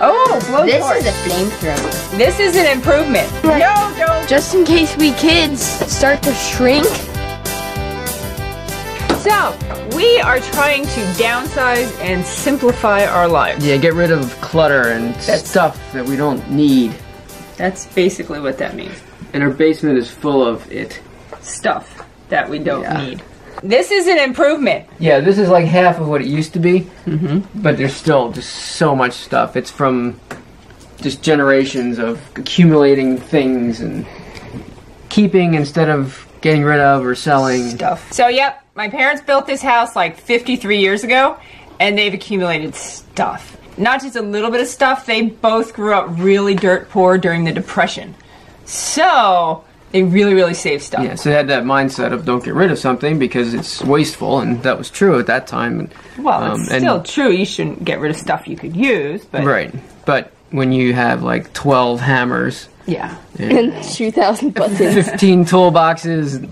Oh, blowtorch. This is a flamethrower. This is an improvement. No, don't. Just in case we kids start to shrink. So, we are trying to downsize and simplify our lives. Yeah, get rid of clutter and stuff that we don't need. That's basically what that means. And our basement is full of it. Stuff that we don't need. This is an improvement. Yeah, this is like half of what it used to be, but there's still just so much stuff. It's from just generations of accumulating things and keeping instead of getting rid of or selling. Stuff. So, yep, my parents built this house like 53 years ago, and they've accumulated stuff. Not just a little bit of stuff, they both grew up really dirt poor during the Depression. So, they really, really saved stuff. Yeah, so they had that mindset of don't get rid of something because it's wasteful, and that was true at that time. Well, it's still true. You shouldn't get rid of stuff you could use, but... Right, but when you have like 12 hammers... Yeah. And 2,000 buttons. 15 toolboxes.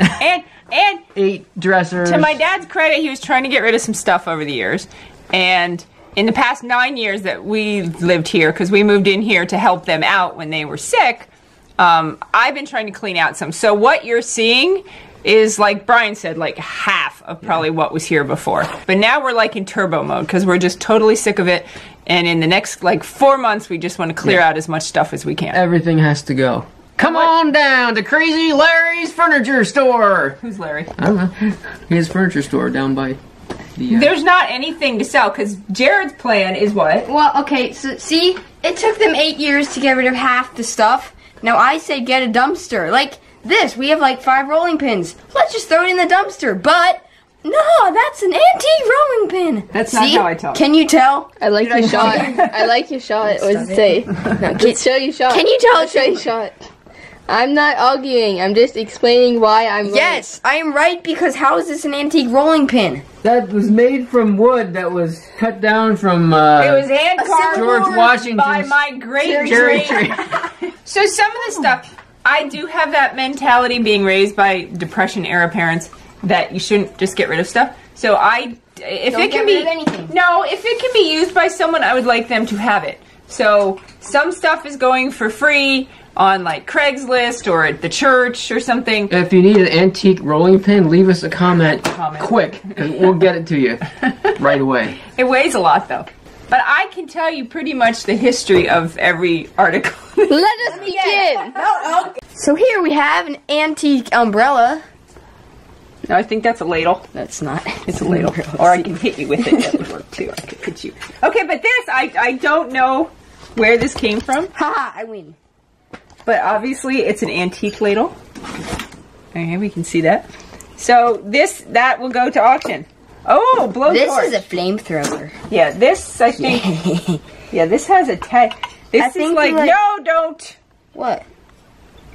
And 8 dressers. To my dad's credit, he was trying to get rid of some stuff over the years. And in the past 9 years that we lived here, because we moved in here to help them out when they were sick, I've been trying to clean out some. So what you're seeing is, like Brian said, like half of probably what was here before. But now we're like in turbo mode because we're just totally sick of it. And in the next like 4 months, we just want to clear out as much stuff as we can. Everything has to go. Come on down to Crazy Larry's Furniture Store. Who's Larry? I don't know. His furniture store down by the... There's not anything to sell because Jared's plan is what? Well, okay, so see, it took them 8 years to get rid of half the stuff. Now I say get a dumpster. Like this, we have like 5 rolling pins. Let's just throw it in the dumpster. But no, that's an antique rolling pin. That's not how I talk. Can you tell? I like your shot. I like your shot. What does it say? No, just show your shot. Can you tell? I'll show your shot. I'm not arguing. I'm just explaining why I'm right. Yes, I am right because how is this an antique rolling pin? That was made from wood that was cut down from it was hand carved George Washington's by my great cherry tree. So some of the stuff, I do have that mentality being raised by Depression era parents that you shouldn't just get rid of stuff. So if it can be used by someone, I would like them to have it. So some stuff is going for free on like Craigslist or at the church or something. If you need an antique rolling pin, leave us a comment. Quick, because we'll get it to you right away. It weighs a lot though. But I can tell you pretty much the history of every article. Let us begin. So here we have an antique umbrella. No, I think that's a ladle. That's not. It's a ladle. Or I can hit you with it. That would work too. I could hit you. Okay, but this, I don't know where this came from. Haha, I win. But obviously it's an antique ladle. Okay, we can see that. So that will go to auction. Oh, blowtorch. This is a flamethrower. Yeah, this, I think. Yeah, this has a tag. This is like, no, don't. What?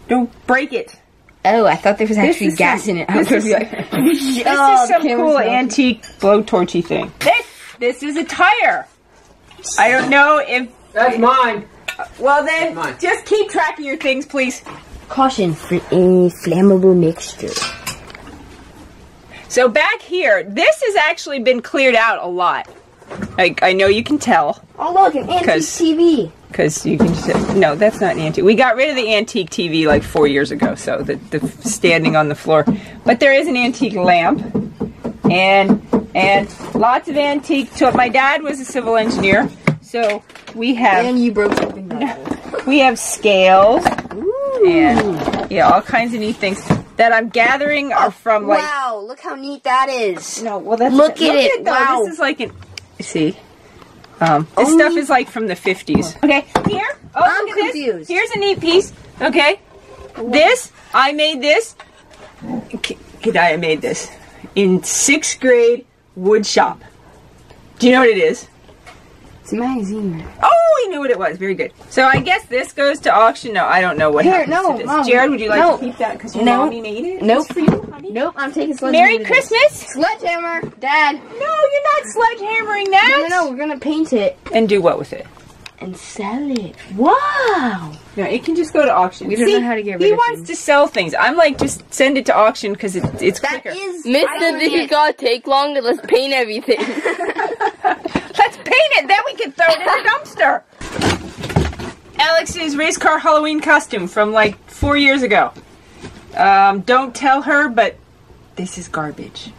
Don't break it. Oh, I thought there was actually gas in it. This is some cool antique blowtorchy thing. This is a tire. I don't know if... That's mine. Well then, just keep track of your things, please. Caution for any flammable mixture. So back here, this has actually been cleared out a lot. I know you can tell. Oh look, an antique TV. Because you can just, no, that's not an antique. We got rid of the antique TV like 4 years ago, so the standing on the floor. But there is an antique lamp, and lots of antique. So my dad was a civil engineer, so we have. And you broke something. We have scales. Ooh. And yeah, all kinds of neat things that I'm gathering are from like. Wow, look how neat that is. No, well that's look at it. Wow, this is like an. See. This stuff is like from the 50s. Okay, here. Oh, I'm look at confused. this. Here's a neat piece. Okay. This, I made this. I made this in 6th grade wood shop. Do you know what it is? It's a magazine. Oh, you knew what it was. Very good. So I guess this goes to auction. No, I don't know what happens to this. Mom, Jared, would you like to keep that because your mommy made it? Nope. It's for you, honey. Nope, I'm taking sledgehammer. Merry Christmas. Sledgehammer, Dad. No, you're not sledgehammering that. No, we're gonna paint it. And do what with it? And sell it. Wow. No, it can just go to auction. We don't know how to get rid of He wants to sell things. I'm like, just send it to auction because it's quicker. Mister, this is gonna take longer. Let's paint everything. Let's paint it, then we can throw it in the dumpster. Alex's race car Halloween costume from like 4 years ago. Don't tell her, but this is garbage.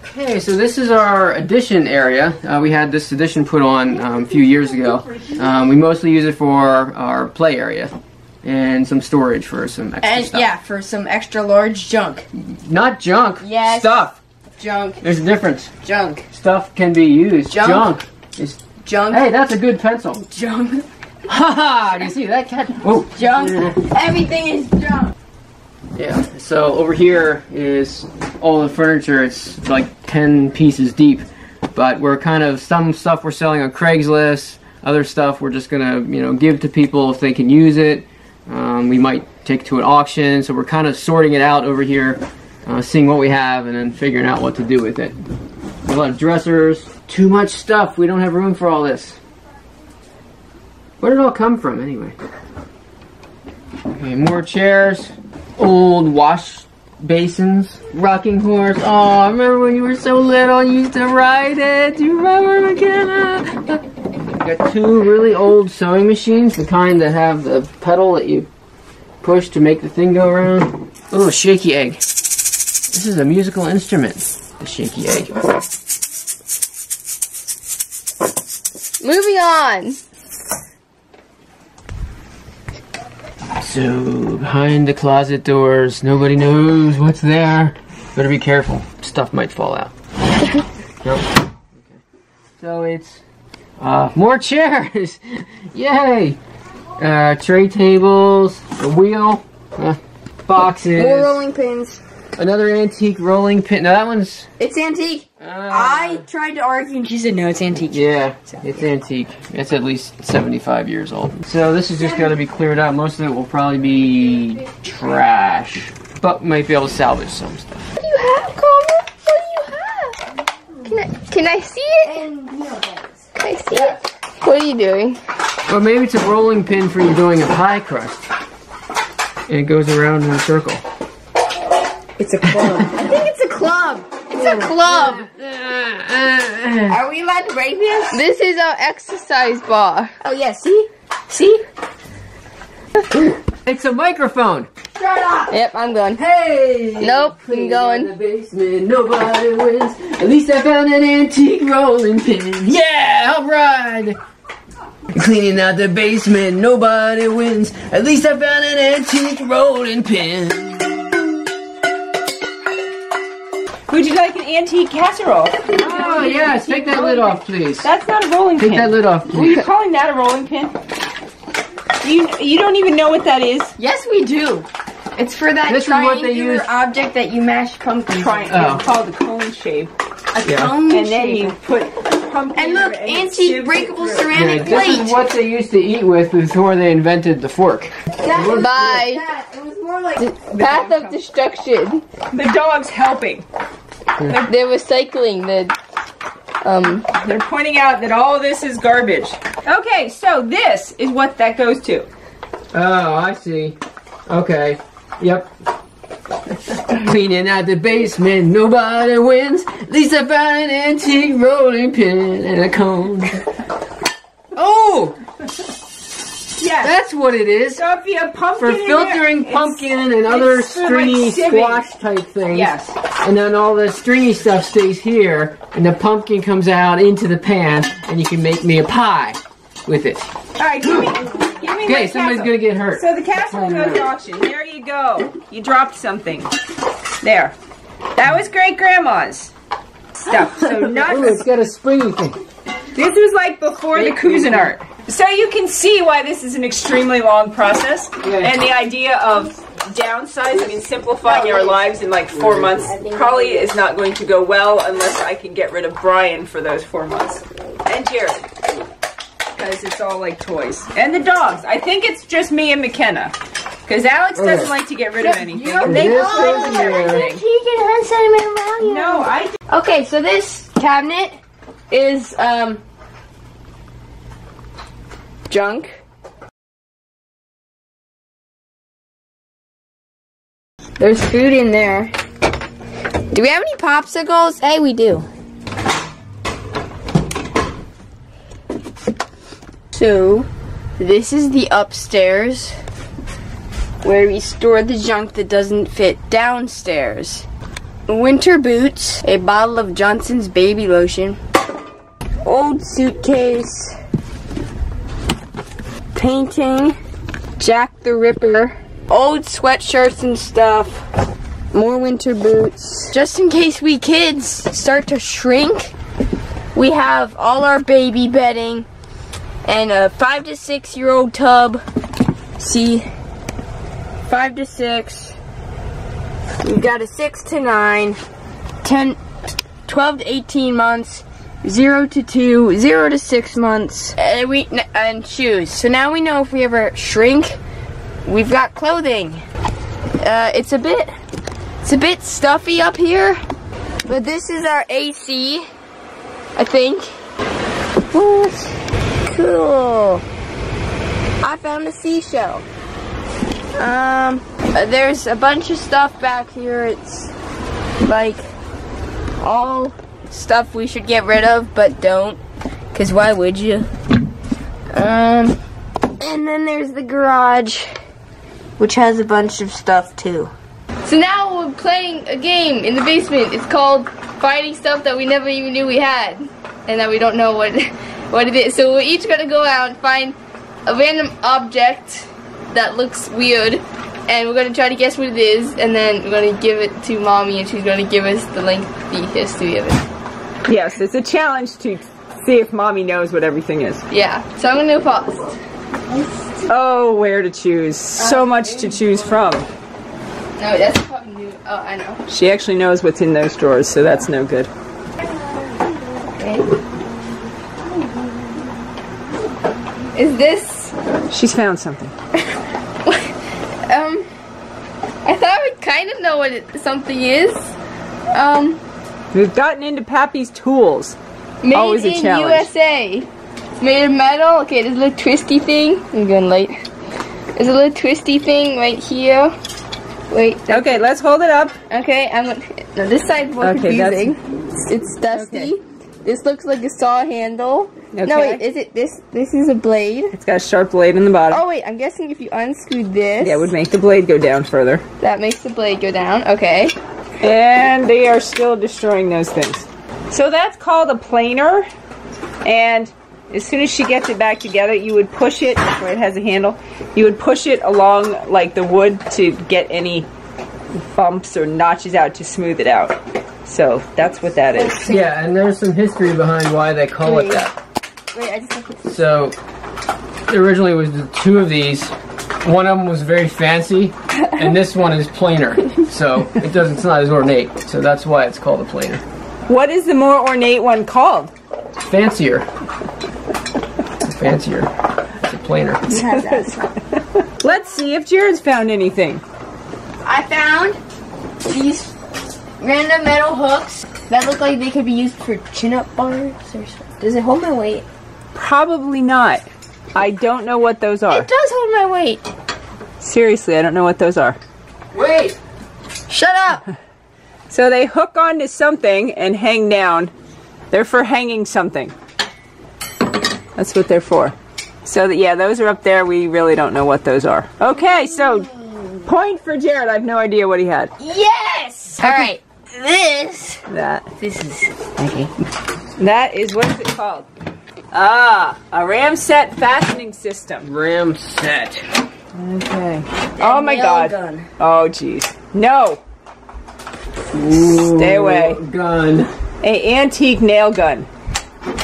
Okay, so this is our addition area. We had this addition put on a few years ago. We mostly use it for our play area and some storage for some extra stuff. Yeah, for some extra large junk. Not junk. Yes. Stuff. Junk. There's a difference. Junk. Stuff can be used. Junk. Is Junk. Hey, that's a good pencil. Junk. Haha! Do you see that cat? Whoa. Junk. Everything is junk. Yeah, so over here is all the furniture. It's like 10 pieces deep, but we're kind of, some stuff we're selling on Craigslist, other stuff we're just gonna, give to people if they can use it. We might take it to an auction, so we're kind of sorting it out over here, seeing what we have and then figuring out what to do with it. A lot of dressers, too much stuff, we don't have room for all this. Where did it all come from anyway? Okay, more chairs. Old wash basins, rocking horse. Oh, I remember when you were so little and you used to ride it. Do you remember, Makenna? Got two really old sewing machines, the kind that have the pedal that you push to make the thing go around. Oh, shaky egg. This is a musical instrument, the shaky egg. Moving on. So, behind the closet doors, nobody knows what's there. Better be careful. Stuff might fall out. Nope. Okay. So it's more chairs. Yay! Tray tables, a wheel, boxes. More rolling pins. Another antique rolling pin. Now that one's... It's antique. I tried to argue and she said no, it's antique. Yeah, it's antique. It's at least 75 years old. So this is just got to be cleared out. Most of it will probably be trash, but we might be able to salvage some stuff. What do you have, Clover? What do you have? Can I see it? Can I see it? What are you doing? Well, maybe it's a rolling pin for you doing a pie crust. And it goes around in a circle. It's a club. I think it's a club. It's a club. Are we allowed to break this? This is our exercise bar. Oh yeah, see? See? It's a microphone. Shut up! Yep, I'm going. Hey! Nope, I'm going. In the basement, nobody wins. At least I found an antique rolling pin. Yeah, alright! Cleaning out the basement, nobody wins. At least I found an antique rolling pin. Would you like an antique casserole? Oh, yes, take that lid off, please. That's not a rolling pin. Take that lid off, Were please. you calling that a rolling pin? You don't even know what that is? Yes, we do. It's for that This is what they triangular use- object that you mash pumpkins. It's called a cone shape. Cone And then shape. you put pumpkin. And look, it antique shapes it breakable through. ceramic This plate. is what they used to eat with before they invented the fork. Bye. It was more like Path of destruction. The dog's helping. They're recycling the They're pointing out that all this is garbage. Okay, so this is what that goes to. Oh, I see. Okay. Yep. Cleaning out the basement, nobody wins. At least I found an antique rolling pin and a cone. Oh! Yeah. That's what it is. So if you have pumpkin For in filtering there, pumpkin and other it's for, like, stringy sieving. squash type things. Yes. And then all the stringy stuff stays here, and the pumpkin comes out into the pan, and you can make me a pie with it. All right, give me Okay, my somebody's casserole. gonna get hurt. So the casserole goes to auction. There you go. You dropped something. There. That was great grandma's stuff. So not. Ooh, it's got a springy thing. This was like before the Cuisinart. So you can see why this is an extremely long process, and the idea of downsizing and simplifying our lives in like 4 months probably is not going to go well unless I can get rid of Brian for those 4 months. And Jarod. Because it's all like toys. And the dogs. I think it's just me and Makenna. Because Alex doesn't like to get rid of anything. And they This all is everything. he can hunt sentiment value. No, I Okay, so this cabinet is junk. There's food in there. Do we have any popsicles? Hey, we do. So, this is the upstairs where we store the junk that doesn't fit downstairs. Winter boots, a bottle of Johnson's baby lotion, old suitcase, painting, Jack the Ripper, old sweatshirts and stuff, more winter boots. Just in case we kids start to shrink, we have all our baby bedding and a 5 to 6 year old tub. See, 5 to 6. We've got a 6 to 9, 10, 12 to 18 months, 0 to 2, 0 to 6 months, and shoes. So now we know if we ever shrink, we've got clothing. It's a bit stuffy up here, but this is our AC, I think. What? Cool. I found a seashell. There's a bunch of stuff back here. It's like all stuff we should get rid of, but don't, because why would you? And then there's the garage, which has a bunch of stuff too. So now we're playing a game in the basement. It's called finding stuff that we never even knew we had, and that we don't know what it is. So we're each gonna go out and find a random object that looks weird, and we're gonna try to guess what it is, and then we're gonna give it to Mommy, and she's gonna give us the lengthy history of it. Yes, it's a challenge to see if Mommy knows what everything is. Yeah, so I'm gonna go pause. Oh, where to choose. So much to choose from. No, that's probably new. Oh, I know. She actually knows what's in those drawers, so that's no good. Okay. Is this... She's found something. I thought I would kind of know what something is. We've gotten into Pappy's tools. Made Always a in challenge. USA. It's made of metal. Okay, there's a little twisty thing. I'm going light. There's a little twisty thing right here. Wait. Okay, let's hold it up. Okay, no, this side's more confusing. It's dusty. Okay. This looks like a saw handle. Okay. No, wait, is it this? This is a blade. It's got a sharp blade in the bottom. Oh, wait, I'm guessing if you unscrew this... Yeah, it would make the blade go down further. That makes the blade go down, okay. And they are still destroying those things. So that's called a planer. And as soon as she gets it back together, you would push it, where it has a handle, you would push it along like the wood to get any bumps or notches out to smooth it out. So that's what that is. Yeah, and there's some history behind why they call it that. Wait, I just have to... So, originally it was the two of these. One of them was very fancy, and this one is plainer. So, it's not as ornate. So that's why it's called a planer. What is the more ornate one called? Fancier. Fancier. It's a planer. Let's see if Jared's found anything. I found these random metal hooks that look like they could be used for chin-up bars or something. Does it hold my weight? Probably not. I don't know what those are. It does hold my weight. Seriously, I don't know what those are. Wait! Shut up! So they hook onto something and hang down. They're for hanging something. That's what they're for. So yeah, those are up there. We really don't know what those are. Okay, so point for Jared. I have no idea what he had. Yes! Alright, this is... Okay. That is, what is it called? Ah, a ramset fastening system. Ramset. Okay. Oh my God. Gun. Oh jeez. No. Ooh, Stay away. Gun. A antique nail gun.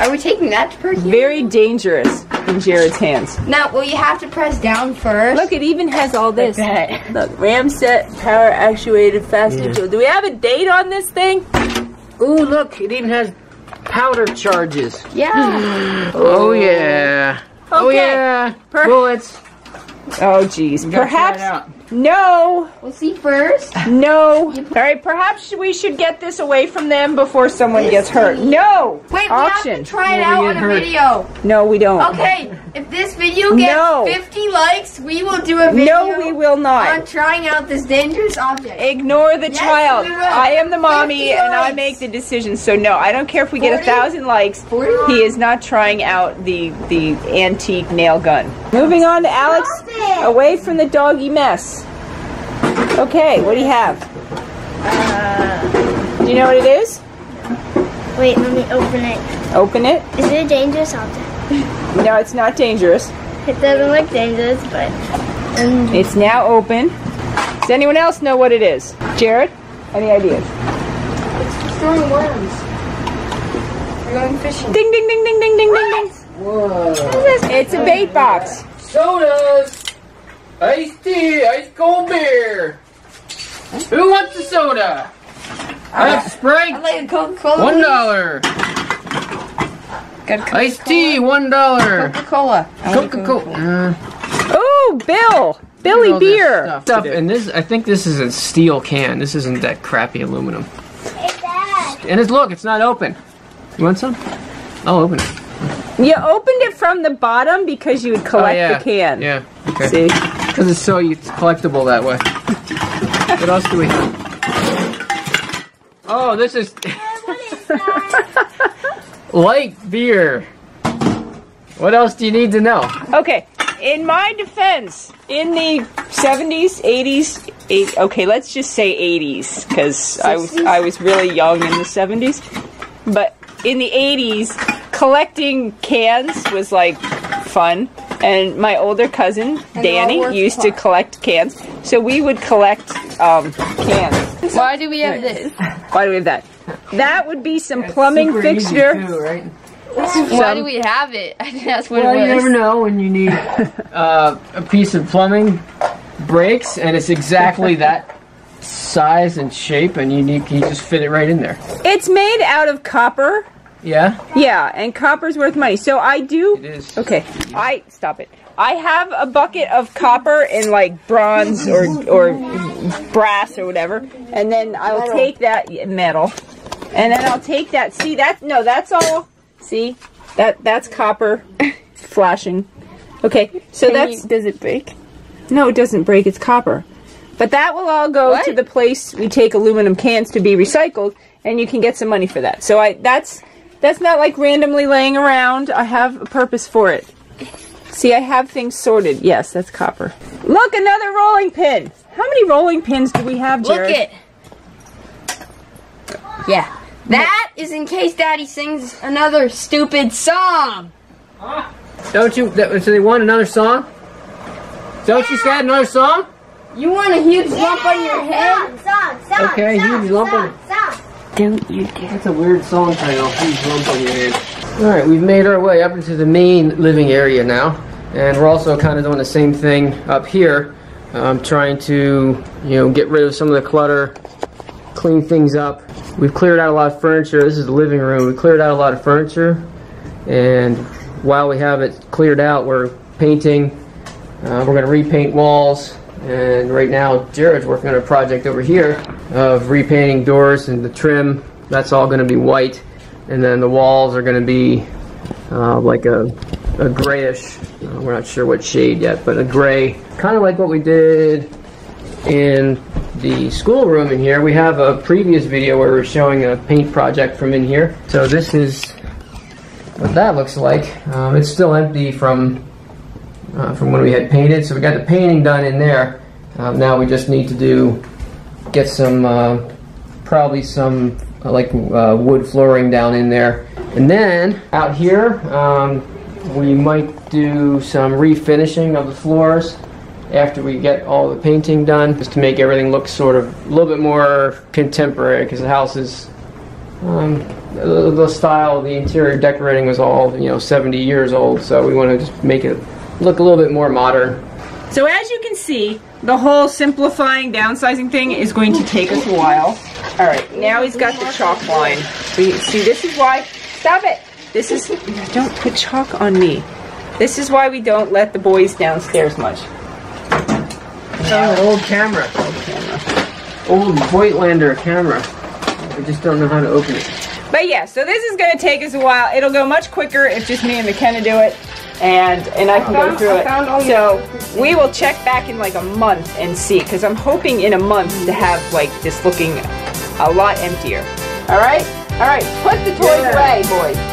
Are we taking that to Perky? Very dangerous in Jared's hands. Now, well, you have to press down first. Look, it even has all this. Like Look, ramset power actuated fastening tool. Do we have a date on this thing? Ooh, look, it even has powder charges. Yeah. Oh yeah. Oh Okay. yeah. Per- Bullets. Oh geez. You gotta try it Perhaps. out. No. We'll see first. No. All right. Perhaps we should get this away from them before someone gets hurt. No. Wait, we Auction. have to try it Before out we on get a hurt. video. No, we don't. Okay, If this video gets 50 likes, we will do a video. No, we will not. On trying out this dangerous object. Ignore the child. we will. I am the mommy 50 and I likes. make the decision. So no, I don't care if we get 1,000 likes. 40? He is not trying out the antique nail gun. Moving on to Alex, away from the doggy mess. Okay, what do you have? Do you know what it is? Wait, let me open it. Open it. Is it a dangerous object? No, it's not dangerous. It doesn't look dangerous, but... It's now open. Does anyone else know what it is? Jarod, any ideas? It's throwing worms. We're going fishing. Ding, ding, ding, ding, ding, ding, ding, ding. Whoa. It's a bait box. Sodas! Iced tea, ice cold beer! Who wants a soda? I have Sprite. I like a Coca-Cola. $1. Iced tea, $1. Coca-Cola. Coca-Cola. Oh, Bill. Billy beer. Stuff, and this, I think this is a steel can. This isn't that crappy aluminum. Hey, Dad. And look, it's not open. You want some? I'll open it. You opened it from the bottom because you would collect the can. Yeah. Okay. See? Because it's collectible that way. What else do we have? Oh, this is What is that? light beer. What else do you need to know? Okay. In my defense, in the 70s, 80s, okay, let's just say 80s, because I was really young in the 70s. But in the 80s, collecting cans was like fun. And my older cousin, Danny, used to collect cans. So we would collect cans. Why do we have this? Why do we have that? That would be some plumbing fixture. Too, right? Why do we have it? I think that's what Well, it was. you never know when you need a piece of plumbing breaks, and it's exactly that size and shape, and you just fit it right in there. It's made out of copper. Yeah? Yeah, and copper's worth money. So I do. It is. Okay, stop it. I have a bucket of copper in like bronze or brass or whatever, and then I'll take that metal, and then I'll take that. See that's all. See that's copper flashing. Okay, so does it break? No, it doesn't break. It's copper. But that will all go to the place we take aluminum cans to be recycled, and you can get some money for that. So that's not like randomly laying around. I have a purpose for it. See, I have things sorted. Yes, that's copper. Look, another rolling pin. How many rolling pins do we have, Jarod? Look it. Yeah. That is in case Daddy sings another stupid song. Don't you? So they want another song? Is that what you said? Another song? You want a huge lump on your head? Song, Okay, huge lump on. Don't you dare. That's a weird song title. Huge lump on your head. All right, we've made our way up into the main living area now, and we're also kind of doing the same thing up here. Trying to, get rid of some of the clutter, clean things up. We've cleared out a lot of furniture. This is the living room. We cleared out a lot of furniture, and while we have it cleared out, we're painting. We're going to repaint walls, and right now Jared's working on a project over here of repainting doors and the trim. That's all going to be white, and then the walls are going to be like a grayish. We're not sure what shade yet, but a gray, kind of like what we did in the schoolroom in here. We have a previous video where we're showing a paint project from in here. So this is what that looks like. It's still empty from when we had painted. So we got the painting done in there. Now we just need to get some, probably some wood flooring down in there. And then out here, we might do some refinishing of the floors after we get all the painting done, just to make everything look sort of a little bit more contemporary, because the house is, the style of the interior decorating was all, 70 years old, so we want to just make it look a little bit more modern. So as you can see, the whole simplifying, downsizing thing is going to take us a while. All right, now he's got the chalk line. See, this is why, stop it. This is, don't put chalk on me. This is why we don't let the boys downstairs much. Oh, old camera. Old Voigtlander camera. We just don't know how to open it. But yeah, so this is going to take us a while. It'll go much quicker if just me and Makenna do it. and I can go through it. found all So your we will check back in like a month and see, because I'm hoping in a month to have like this looking a lot emptier. All right, put the toys away, boys.